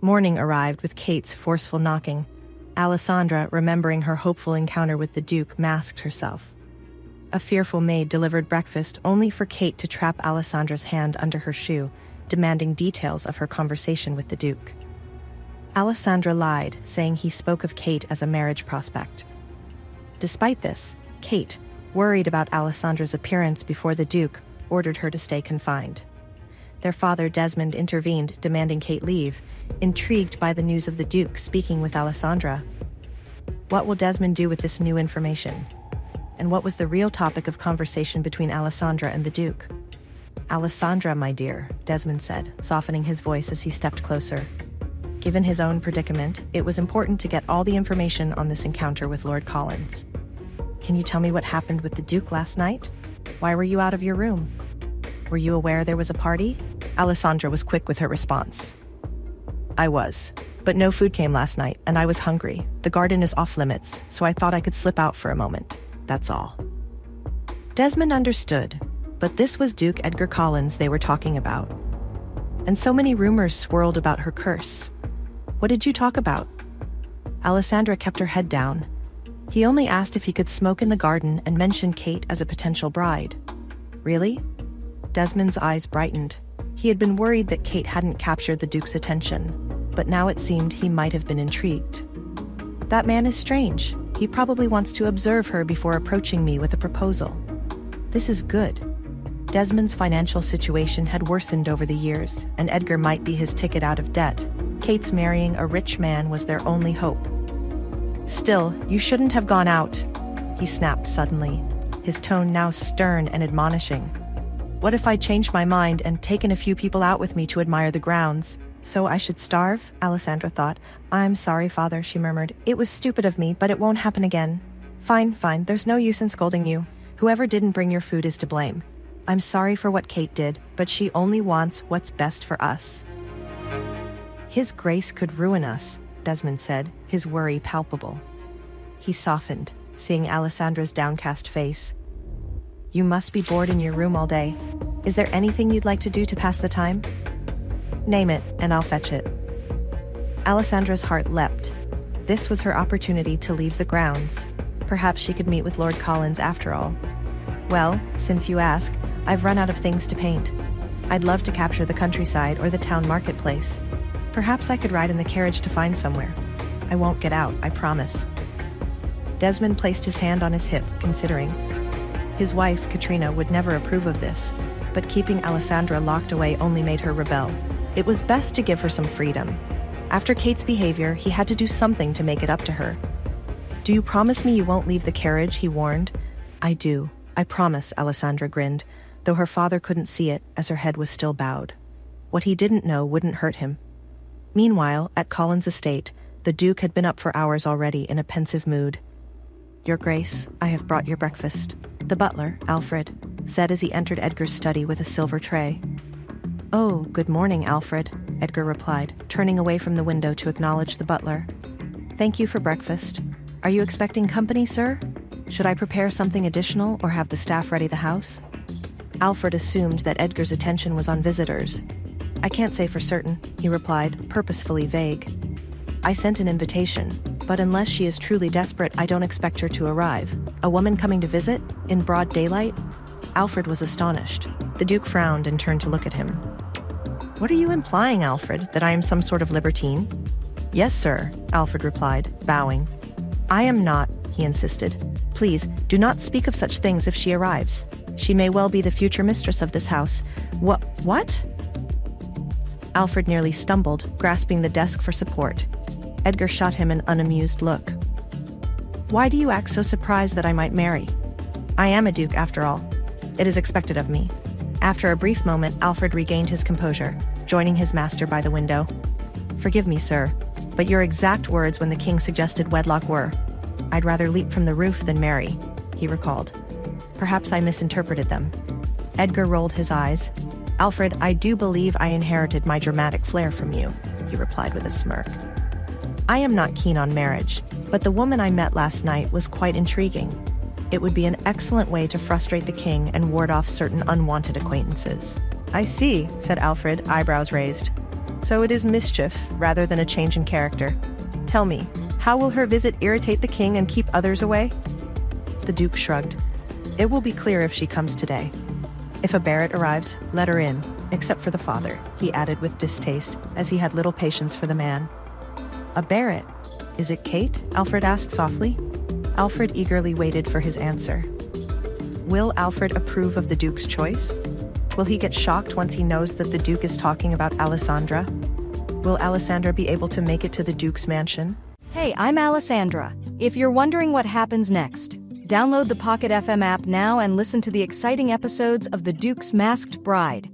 Morning arrived with Kate's forceful knocking. Alessandra, remembering her hopeful encounter with the Duke, masked herself. A fearful maid delivered breakfast only for Kate to trap Alessandra's hand under her shoe, demanding details of her conversation with the Duke. Alessandra lied, saying he spoke of Kate as a marriage prospect. Despite this, Kate, worried about Alessandra's appearance before the Duke, ordered her to stay confined. Their father Desmond intervened, demanding Kate leave, intrigued by the news of the Duke speaking with Alessandra. What will Desmond do with this new information? And what was the real topic of conversation between Alessandra and the Duke? "Alessandra, my dear," Desmond said, softening his voice as he stepped closer. Given his own predicament, it was important to get all the information on this encounter with Lord Collins. "Can you tell me what happened with the Duke last night? Why were you out of your room? Were you aware there was a party?" Alessandra was quick with her response. "I was, but no food came last night, and I was hungry. The garden is off limits, so I thought I could slip out for a moment. That's all." Desmond understood, but this was Duke Edgar Collins they were talking about. And so many rumors swirled about her curse. "What did you talk about?" Alessandra kept her head down. He only asked if he could smoke in the garden and mentioned Kate as a potential bride. "Really?" Desmond's eyes brightened. He had been worried that Kate hadn't captured the Duke's attention, but now it seemed he might have been intrigued. "That man is strange. He probably wants to observe her before approaching me with a proposal. This is good." Desmond's financial situation had worsened over the years, and Edgar might be his ticket out of debt. Kate's marrying a rich man was their only hope. "Still, you shouldn't have gone out," he snapped suddenly, his tone now stern and admonishing. "What if I changed my mind and taken a few people out with me to admire the grounds? So I should starve?" Alessandra thought. "I'm sorry, father," she murmured. "It was stupid of me, but it won't happen again." Fine, there's no use in scolding you. Whoever didn't bring your food is to blame. I'm sorry for what Kate did, but she only wants what's best for us." "His grace could ruin us," Desmond said, his worry palpable. He softened, seeing Alessandra's downcast face. "You must be bored in your room all day. Is there anything you'd like to do to pass the time?" "Name it, and I'll fetch it." Alessandra's heart leapt. This was her opportunity to leave the grounds. Perhaps she could meet with Lord Collins after all. "Well, since you ask, I've run out of things to paint. I'd love to capture the countryside or the town marketplace. Perhaps I could ride in the carriage to find somewhere. I won't get out, I promise." Desmond placed his hand on his hip, considering. His wife, Katrina, would never approve of this, but keeping Alessandra locked away only made her rebel. It was best to give her some freedom. After Kate's behavior, he had to do something to make it up to her. "Do you promise me you won't leave the carriage?" he warned. "I do. I promise," Alessandra grinned, though her father couldn't see it as her head was still bowed. What he didn't know wouldn't hurt him. Meanwhile, at Collins' estate, the Duke had been up for hours already in a pensive mood. "Your Grace, I have brought your breakfast," the butler, Alfred, said as he entered Edgar's study with a silver tray. "Oh, good morning, Alfred," Edgar replied, turning away from the window to acknowledge the butler. "Thank you for breakfast. Are you expecting company, sir? Should I prepare something additional or have the staff ready the house?" Alfred assumed that Edgar's attention was on visitors. "I can't say for certain," he replied, purposefully vague. "I sent an invitation, but unless she is truly desperate, I don't expect her to arrive. A woman coming to visit? In broad daylight?" Alfred was astonished. The Duke frowned and turned to look at him. "What are you implying, Alfred, that I am some sort of libertine?" "Yes, sir," Alfred replied, bowing. "I am not," he insisted. "Please, do not speak of such things if she arrives. She may well be the future mistress of this house." What? Alfred nearly stumbled, grasping the desk for support. Edgar shot him an unamused look. "Why do you act so surprised that I might marry? I am a duke, after all. It is expected of me." After a brief moment, Alfred regained his composure, joining his master by the window. "Forgive me, sir, but your exact words when the king suggested wedlock were, 'I'd rather leap from the roof than marry,'" he recalled. "Perhaps I misinterpreted them." Edgar rolled his eyes. "Alfred, I do believe I inherited my dramatic flair from you," he replied with a smirk. "I am not keen on marriage, but the woman I met last night was quite intriguing. It would be an excellent way to frustrate the king and ward off certain unwanted acquaintances." "I see," said Alfred, eyebrows raised. So it is mischief rather than a change in character. Tell me, how will her visit irritate the king and keep others away? The Duke shrugged. It will be clear if she comes today. If a Barrett arrives, let her in, except for the father, he added with distaste, as he had little patience for the man. A Barrett? Is it Kate? Alfred asked softly. Alfred eagerly waited for his answer. Will Alfred approve of the Duke's choice? Will he get shocked once he knows that the Duke is talking about Alessandra? Will Alessandra be able to make it to the Duke's mansion? Hey, I'm Alessandra. If you're wondering what happens next, download the Pocket FM app now and listen to the exciting episodes of The Duke's Masked Bride.